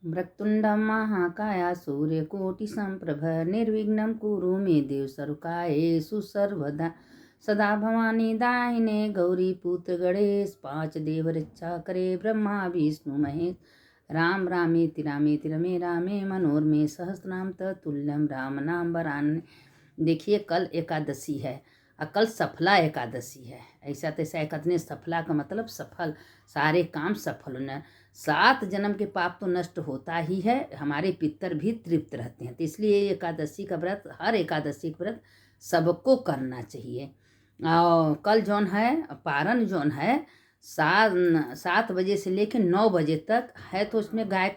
वक्रतुण्डं महाकाय सूर्यकोटिसम्प्रभ निर्विघ्नं कुरु मे देव सर्वकार्येषु सर्वदा सदा भवानी दाहिने गौरी पुत्र गणेश पांच देव रक्षा करे ब्रह्मा विष्णु महेश राम रामेति रामेति रमे रामे मनोरमे सहस्रनाम तत्तुल्यं राम नाम वरान्य। देखिए कल एकादशी है और कल सफला एकादशी है। ऐसा तैसा एकादशी सफला का मतलब सफल, सारे काम सफल होना। 7 जन्म के पाप तो नष्ट होता ही है, हमारे पितर भी तृप्त रहते हैं। तो इसलिए एकादशी का व्रत, हर एकादशी का व्रत सबको करना चाहिए। और कल जौन है पारण जौन है 7 बजे से लेकर 9 बजे तक है, तो उसमें गाय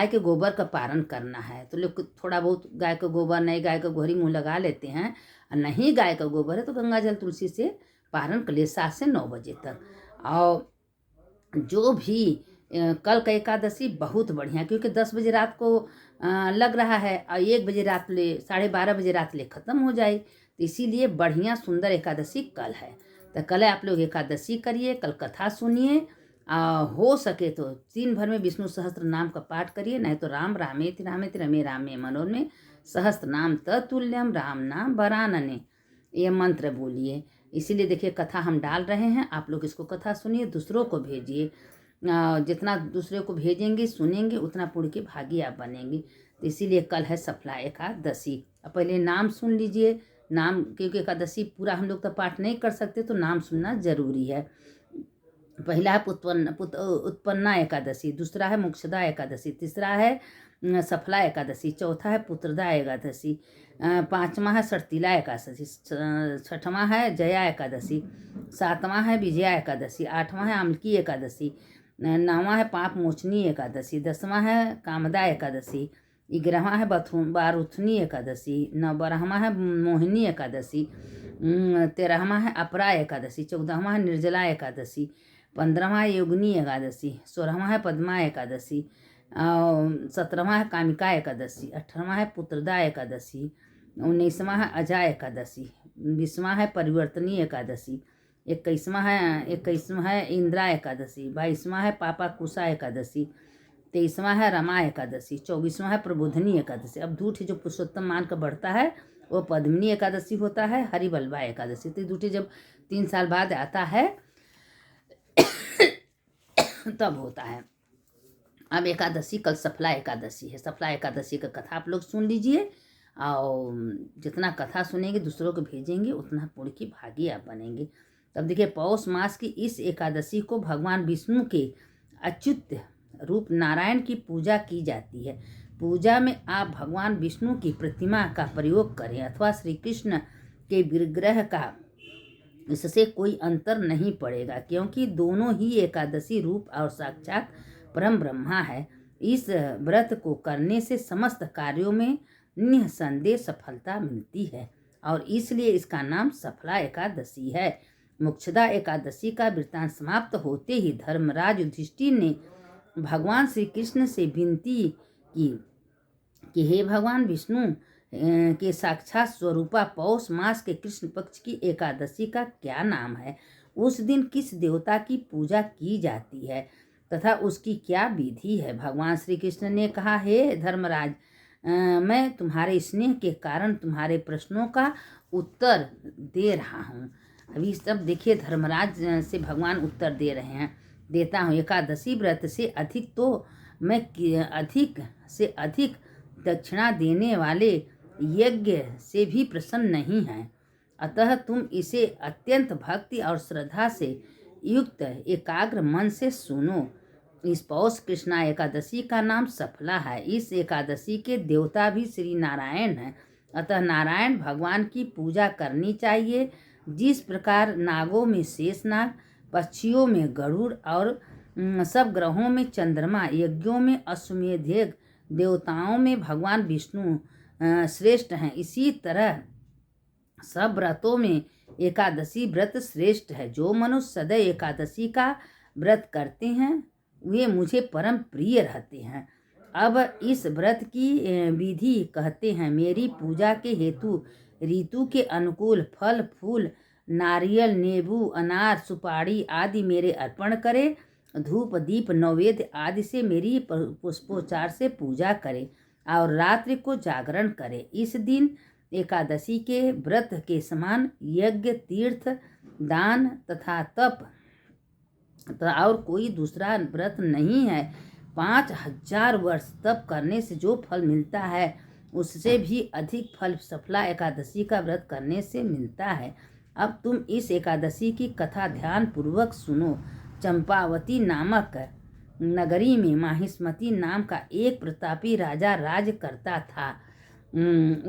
के गोबर का पारण करना है। तो लोग थोड़ा बहुत गाय का गोबर, नए गाय का गोहरी मुँह लगा लेते हैं, और नहीं गाय का गोबर है तो गंगा जल तुलसी से पारण कर लिए 7 से 9 बजे तक। और जो भी कल का एकादशी बहुत बढ़िया, क्योंकि 10 बजे रात को लग रहा है और 1 बजे रात ले 12:30 बजे रात ले ख़त्म हो जाए, तो इसीलिए बढ़िया सुंदर एकादशी कल है। तो कल आप लोग एकादशी करिए, कल कथा सुनिए, हो सके तो दिन भर में विष्णु सहस्त्र नाम का पाठ करिए, नहीं तो राम रामेति रामेति रमे रामे मनोरमे सहस्त्र नाम तत्तुल्यम राम नाम वरानने, ये मंत्र बोलिए। इसीलिए देखिए कथा हम डाल रहे हैं, आप लोग इसको कथा सुनिए, दूसरों को भेजिए। जितना दूसरे को भेजेंगे सुनेंगे उतना पुण्य के भागी आप बनेंगे। तो इसीलिए कल है सफला एकादशी। अब पहले नाम सुन लीजिए, नाम, क्योंकि एकादशी पूरा हम लोग तो पाठ नहीं कर सकते, तो नाम सुनना जरूरी है। पहला है उत्पन्ना एकादशी, दूसरा है मोक्षदा एकादशी, तीसरा है सफला एकादशी, चौथा है पुत्रदा एकादशी, 5वां है सठतीला एकादशी, 6वां है जया एकादशी, 7वां है विजया एकादशी, 8वां है आमकी एकादशी, 9वां है पाप मोचनी एकादशी, 10वां है कामदा एकादशी, 11वां है बारुथनी एकादशी, 12वां है मोहिनी एकादशी, 13वां है अपरा एकादशी, 14वां है निर्जला एकादशी, 15वां है योगिनी एकादशी, 16वां है पद्मा एकादशी, 17वां है कामिका एकादशी, 18वां है पुत्रदा एकादशी, 19वां है अजा एकादशी, 20वां है परिवर्तनी एकादशी, 21वां है इंदिरा एकादशी, 22वां है पापा कुशा एकादशी, 23वां है रमा एकादशी, 24वां है प्रबोधनी एकादशी। अब दूठ जो पुरुषोत्तम मान का बढ़ता है वो पद्मिनी एकादशी होता है, हरिवल्लभा एकादशी। तो दूठे जब 3 साल बाद आता है तब होता है। अब एकादशी कल सफला एकादशी है। सफला एकादशी का कथा आप लोग सुन लीजिए, और जितना कथा सुनेंगे दूसरों को भेजेंगे उतना पुण्य की भागी आप बनेंगे। तब देखिए पौष मास की इस एकादशी को भगवान विष्णु के अच्युत रूप नारायण की पूजा की जाती है। पूजा में आप भगवान विष्णु की प्रतिमा का प्रयोग करें अथवा श्री कृष्ण के विग्रह का, इससे कोई अंतर नहीं पड़ेगा, क्योंकि दोनों ही एकादशी रूप और साक्षात परम ब्रह्मा है। इस व्रत को करने से समस्त कार्यों में निसंदेह सफलता मिलती है, और इसलिए इसका नाम सफला एकादशी है। मोक्षदा एकादशी का वृत्तांत समाप्त होते ही धर्मराज युधिष्ठिर ने भगवान श्री कृष्ण से विनती की कि हे भगवान विष्णु के साक्षात स्वरूपा पौष मास के कृष्ण पक्ष की एकादशी का क्या नाम है, उस दिन किस देवता की पूजा की जाती है तथा उसकी क्या विधि है। भगवान श्री कृष्ण ने कहा, हे धर्मराज, मैं तुम्हारे स्नेह के कारण तुम्हारे प्रश्नों का उत्तर दे रहा हूँ। अभी सब देखिए धर्मराज से भगवान उत्तर दे रहे हैं। देता हूँ, एकादशी व्रत से अधिक तो मैं अधिक से अधिक दक्षिणा देने वाले यज्ञ से भी प्रसन्न नहीं हैं। अतः तुम इसे अत्यंत भक्ति और श्रद्धा से युक्त एकाग्र मन से सुनो। इस पौष कृष्णा एकादशी का नाम सफला है। इस एकादशी के देवता भी श्री नारायण हैं, अतः नारायण भगवान की पूजा करनी चाहिए। जिस प्रकार नागों में शेषनाग, पक्षियों में गरुड़ और सब ग्रहों में चंद्रमा, यज्ञों में अश्वमेध, देवताओं में भगवान विष्णु श्रेष्ठ हैं, इसी तरह सब व्रतों में एकादशी व्रत श्रेष्ठ है। जो मनुष्य सदैव एकादशी का व्रत करते हैं वे मुझे परम प्रिय रहते हैं। अब इस व्रत की विधि कहते हैं। मेरी पूजा के हेतु ऋतु के अनुकूल फल फूल, नारियल, नींबू, अनार, सुपारी आदि मेरे अर्पण करें धूप दीप नैवेद्य आदि से मेरी पुष्पोच्चार से पूजा करे और रात्रि को जागरण करे। इस दिन एकादशी के व्रत के समान यज्ञ, तीर्थ, दान तथा तप और कोई दूसरा व्रत नहीं है। 5000 वर्ष तप करने से जो फल मिलता है उससे भी अधिक फल सफला एकादशी का व्रत करने से मिलता है। अब तुम इस एकादशी की कथा ध्यान पूर्वक सुनो। चंपावती नामक नगरी में माहिष्मति नाम का एक प्रतापी राजा राज करता था।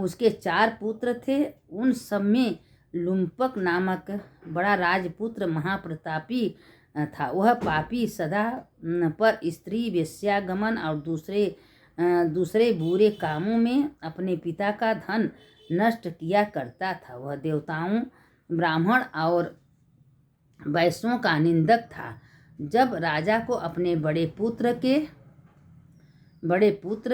उसके 4 पुत्र थे। उन सब में लुम्पक नामक बड़ा राजपुत्र महाप्रतापी था। वह पापी सदा पर स्त्री वेश्यागमन और दूसरे बुरे कामों में अपने पिता का धन नष्ट किया करता था। वह देवताओं, ब्राह्मण और वैश्यों का निंदक था। जब राजा को अपने बड़े पुत्र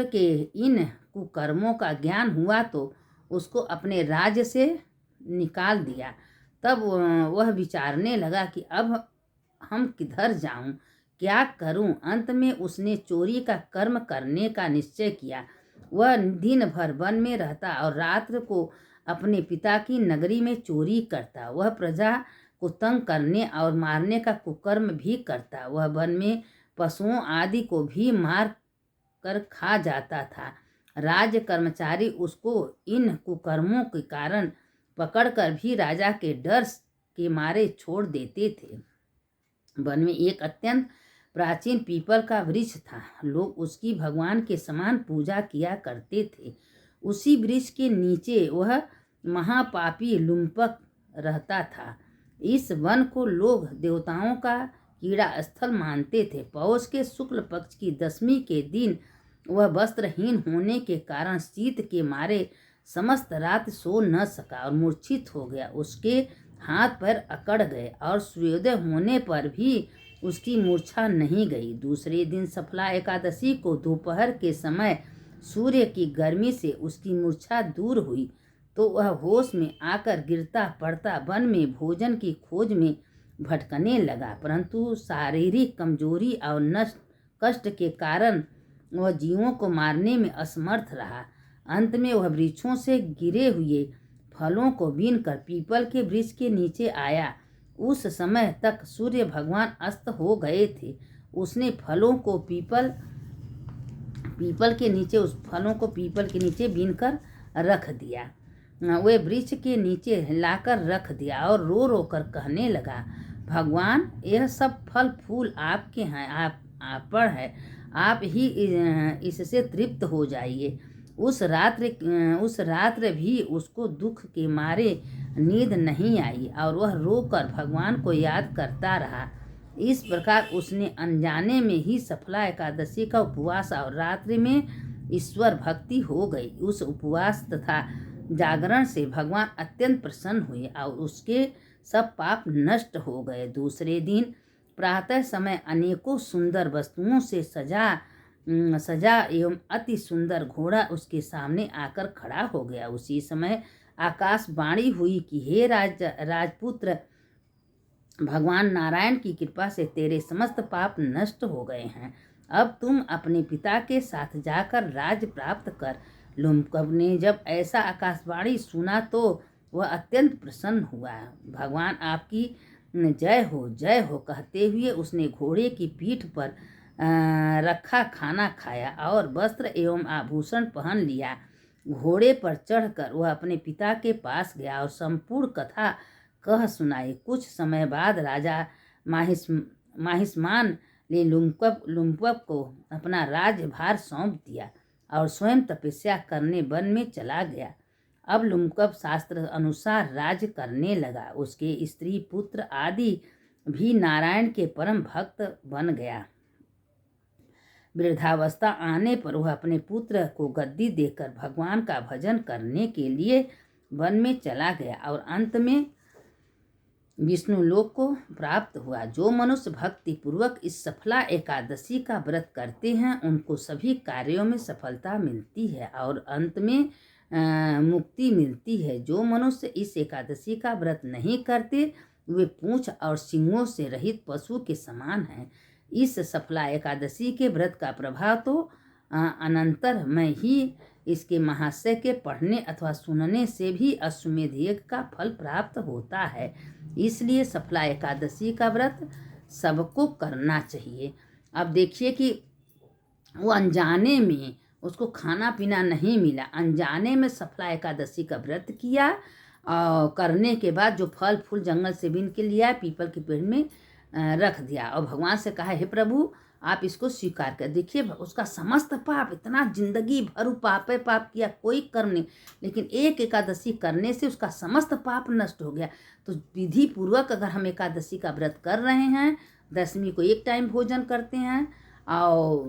के इन कुकर्मों का ज्ञान हुआ तो उसको अपने राज्य से निकाल दिया। तब वह विचारने लगा कि अब हम किधर जाऊं, क्या करूं। अंत में उसने चोरी का कर्म करने का निश्चय किया। वह दिन भर वन में रहता और रात्र को अपने पिता की नगरी में चोरी करता। वह प्रजा को तंग करने और मारने का कुकर्म भी करता। वह वन में पशुओं आदि को भी मार कर खा जाता था। राज कर्मचारी उसको इन कुकर्मों के कारण पकड़कर भी राजा के डर के मारे छोड़ देते थे। वन में एक अत्यंत प्राचीन पीपल का वृक्ष था। लोग उसकी भगवान के समान पूजा किया करते थे। उसी वृक्ष के नीचे वह महापापी लुम्पक रहता था। इस वन को लोग देवताओं का कीड़ा स्थल मानते थे। पौष के शुक्ल पक्ष की 10वीं के दिन वह वस्त्रहीन होने के कारण शीत के मारे समस्त रात सो न सका और मूर्छित हो गया। उसके हाथ पैर अकड़ गए और सूर्योदय होने पर भी उसकी मूर्छा नहीं गई। दूसरे दिन सफला एकादशी को दोपहर के समय सूर्य की गर्मी से उसकी मूर्छा दूर हुई तो वह होश में आकर गिरता पड़ता वन में भोजन की खोज में भटकने लगा। परंतु शारीरिक कमजोरी और कष्ट के कारण वह जीवों को मारने में असमर्थ रहा। अंत में वह वृक्षों से गिरे हुए फलों को बीनकर पीपल के वृक्ष के नीचे आया। उस समय तक सूर्य भगवान अस्त हो गए थे। उसने फलों को पीपल के नीचे बीनकर रख दिया। वे वृक्ष के नीचे लाकर रख दिया और रो रो कर कहने लगा, भगवान, यह सब फल फूल आपके हैं, आप पर है, आप ही इससे तृप्त हो जाइए। उस रात्र भी उसको दुख के मारे नींद नहीं आई और वह रोकर भगवान को याद करता रहा। इस प्रकार उसने अनजाने में ही सफला एकादशी का उपवास और रात्रि में ईश्वर भक्ति हो गई। उस उपवास तथा जागरण से भगवान अत्यंत प्रसन्न हुए और उसके सब पाप नष्ट हो गए। दूसरे दिन प्रातः समय अनेकों सुंदर वस्तुओं से सजा एवं अति सुंदर घोड़ा उसके सामने आकर खड़ा हो गया। उसी समय आकाशवाणी हुई कि हे राजपुत्र, भगवान नारायण की कृपा से तेरे समस्त पाप नष्ट हो गए हैं। अब तुम अपने पिता के साथ जाकर राज प्राप्त कर। लुम्पक ने जब ऐसा आकाशवाणी सुना तो वह अत्यंत प्रसन्न हुआ। भगवान आपकी जय हो कहते हुए उसने घोड़े की पीठ पर रखा खाना खाया और वस्त्र एवं आभूषण पहन लिया। घोड़े पर चढ़कर वह अपने पिता के पास गया और संपूर्ण कथा कह सुनाई। कुछ समय बाद राजा माहिष्मान ने लुम्पक को अपना राज्यभार सौंप दिया और स्वयं तपस्या करने वन में चला गया। अब लुम्पक शास्त्र अनुसार राज्य करने लगा। उसके स्त्री पुत्र आदि भी नारायण के परम भक्त बन गया। वृद्धावस्था आने पर वह अपने पुत्र को गद्दी देकर भगवान का भजन करने के लिए वन में चला गया और अंत में विष्णु लोक को प्राप्त हुआ। जो मनुष्य भक्ति पूर्वक इस सफला एकादशी का व्रत करते हैं उनको सभी कार्यों में सफलता मिलती है और अंत में मुक्ति मिलती है। जो मनुष्य इस एकादशी का व्रत नहीं करते वे पूंछ और सींगों से रहित पशु के समान हैं। इस सफला एकादशी के व्रत का प्रभाव तो अनंतर में ही इसके महाशय के पढ़ने अथवा सुनने से भी अश्वमेध यज्ञ का फल प्राप्त होता है। इसलिए सफला एकादशी का व्रत सबको करना चाहिए। अब देखिए कि वो अनजाने में उसको खाना पीना नहीं मिला, अनजाने में सफला एकादशी का व्रत किया और करने के बाद जो फल फूल जंगल से बीन के लिया पीपल के पेड़ में रख दिया और भगवान से कहा, हे प्रभु आप इसको स्वीकार कर। देखिए उसका समस्त पाप, इतना जिंदगी भर पाप किया, कोई कर्म नहीं, लेकिन एक एकादशी करने से उसका समस्त पाप नष्ट हो गया। तो विधि पूर्वक अगर हम एकादशी का व्रत कर रहे हैं, दशमी को एक टाइम भोजन करते हैं और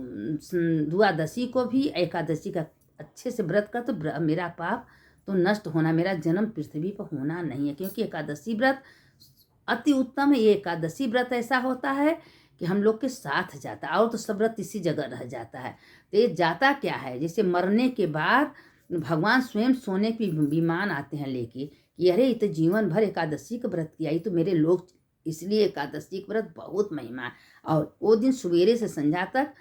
द्वादशी को भी एकादशी का अच्छे से व्रत कर, तो मेरा पाप तो नष्ट होना, मेरा जन्म पृथ्वी पर होना नहीं है। क्योंकि एकादशी व्रत अति उत्तम है। ये एकादशी व्रत ऐसा होता है कि हम लोग के साथ जाता है, और तो सब व्रत इसी जगह रह जाता है। तो ये जाता क्या है, जैसे मरने के बाद भगवान स्वयं सोने के विमान आते हैं लेके कि अरे ये तो जीवन भर एकादशी का व्रत किया, ये तो मेरे लोग, इसलिए एकादशी का व्रत बहुत महिमा है। और वो दिन सवेरे से संध्या तक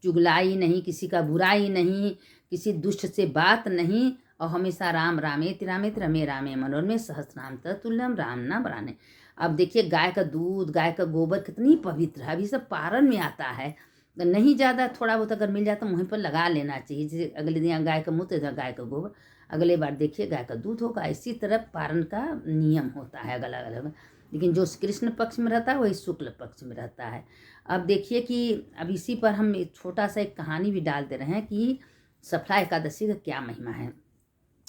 चुगलाई नहीं, किसी का बुराई नहीं, किसी दुष्ट से बात नहीं, और हमेशा राम रामेति रामेति रमे रामे मनोरमे सहस्रनाम तत्तुल्यम राम नाम वरानने। अब देखिए गाय का दूध, गाय का गोबर कितनी पवित्र है। अभी सब पारण में आता है, तो नहीं ज़्यादा थोड़ा बहुत अगर मिल जाता मुँह पर लगा लेना चाहिए। जैसे अगले दिन गाय का मूत्र, गाय का गोबर, अगले बार देखिए गाय का दूध होगा। इसी तरह पारण का नियम होता है अलग अलग, लेकिन जो कृष्ण पक्ष में रहता है वही शुक्ल पक्ष में रहता है। अब देखिए कि अब इसी पर हम छोटा सा एक कहानी भी डाल दे रहे हैं कि सफला एकादशी का क्या महिमा है।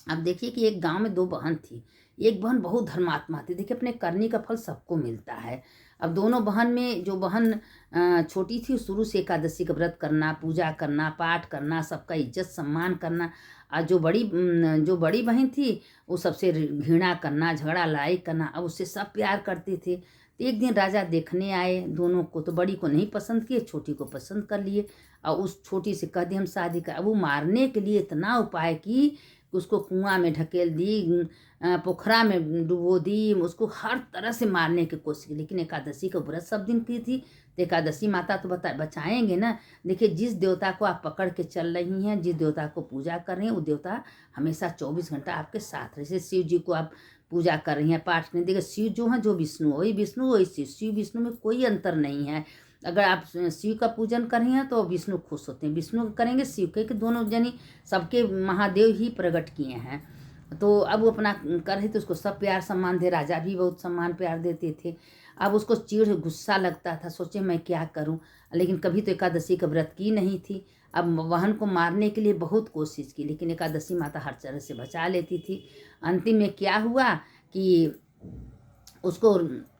अब देखिए कि एक गांव में दो बहन थी। एक बहन बहुत धर्मात्मा थी। देखिए अपने करने का फल सबको मिलता है। अब दोनों बहन में जो बहन छोटी थी शुरू से एकादशी का व्रत करना, पूजा करना, पाठ करना, सबका इज्जत सम्मान करना। और जो बड़ी बहन थी वो सबसे घृणा करना, झगड़ा लड़ाई करना। अब उससे सब प्यार करते थे। तो एक दिन राजा देखने आए दोनों को, तो बड़ी को नहीं पसंद किए, छोटी को पसंद कर लिए और उस छोटी से कह दी हम शादी कर। अब वो मारने के लिए इतना उपाय की, उसको कुआं में ढकेल दी, पोखरा में डुबो दी, उसको हर तरह से मारने की कोशिश की। लेकिन एकादशी का व्रत सब दिन की थी, तो एकादशी माता तो बचाएंगे ना। देखिए जिस देवता को आप पकड़ के चल रही हैं, जिस देवता को पूजा कर रही हैं, वो देवता हमेशा 24 घंटा आपके साथ रहे। जैसे शिव जी को आप पूजा कर रही हैं, पाठ नहीं, देखिए शिव जो है, जो विष्णु वही विष्णु वही शिव, शिव विष्णु में कोई अंतर नहीं है। अगर आप शिव का पूजन कर रही हैं तो विष्णु खुश होते हैं, विष्णु करेंगे शिव के, कि दोनों जनी सबके महादेव ही प्रकट किए हैं। तो अब वो अपना कर रहे थे, उसको सब प्यार सम्मान दे, राजा भी बहुत सम्मान प्यार देते थे। अब उसको चिढ़ गुस्सा लगता था, सोचे मैं क्या करूं, लेकिन कभी तो एकादशी का व्रत की नहीं थी। अब बहन को मारने के लिए बहुत कोशिश की, लेकिन एकादशी माता हर तरह से बचा लेती थी। अंतिम में क्या हुआ कि उसको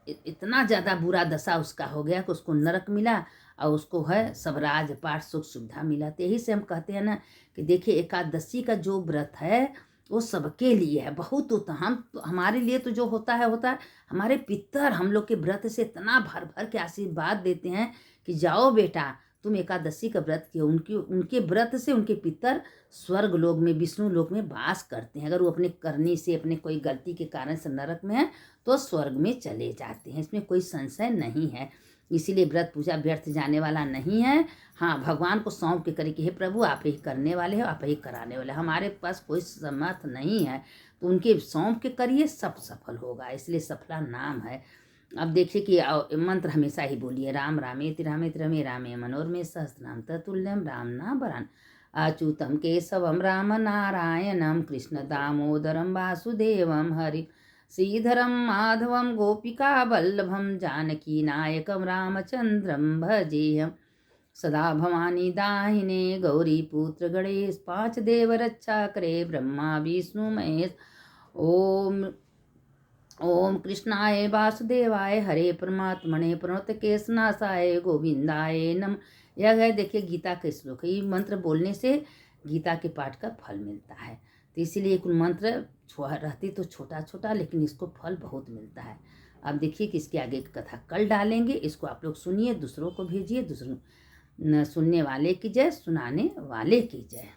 इतना ज़्यादा बुरा दशा उसका हो गया कि उसको नरक मिला और उसको है सब राज पाठ सुख सुविधा मिला। तो यही से हम कहते हैं ना कि देखिए एकादशी का जो व्रत है वो सबके लिए है, बहुत उत्तम। हम तो हमारे लिए तो जो होता है हमारे पितर हम लोग के व्रत से इतना भर भर के आशीर्वाद देते हैं कि जाओ बेटा तुम एकादशी का व्रत किया। उनके व्रत से उनके पितर स्वर्ग लोक में, विष्णु लोक में वास करते हैं। अगर वो अपने करने से, अपने कोई गलती के कारण से नरक में है तो स्वर्ग में चले जाते हैं, इसमें कोई संशय नहीं है। इसीलिए व्रत पूजा व्यर्थ जाने वाला नहीं है। हाँ, भगवान को सौंप के करे कि हे प्रभु आप ही करने वाले हो, आप ही कराने वाले, हमारे पास कोई समर्थ नहीं है, तो उनके सौंप के करिए, सब सफल होगा। इसलिए सफला नाम है। अब देखिए कि मंत्र हमेशा ही बोलिए, राम रामेति रामेति रमे रामे मनोरमे सहस्रनाम तत्तुल्यम राम नाम वरानने। अच्युतम केशवम राम नारायणम कृष्ण दामोदरम वासुदेवम हरि श्रीधरम माधवम गोपिका वल्लभम जानकी नायकम रामचंद्रम भजेयम। सदा भवानी दाहिने गौरी पुत्र गणेश, 5 देव रक्षा करे ब्रह्मा विष्णु महेश। ओम कृष्णाय वासुदेवाय हरे परमात्मने प्रणत केशनाशाय गोविंदाय नम। यह है देखिए गीता के श्लोक है। ये मंत्र बोलने से गीता के पाठ का फल मिलता है। तो इसीलिए कुल मंत्र रहती तो छोटा छोटा, लेकिन इसको फल बहुत मिलता है। अब देखिए कि इसके आगे की कथा कल डालेंगे, इसको आप लोग सुनिए, दूसरों को भेजिए। सुनने वाले की जय, सुनाने वाले की जय।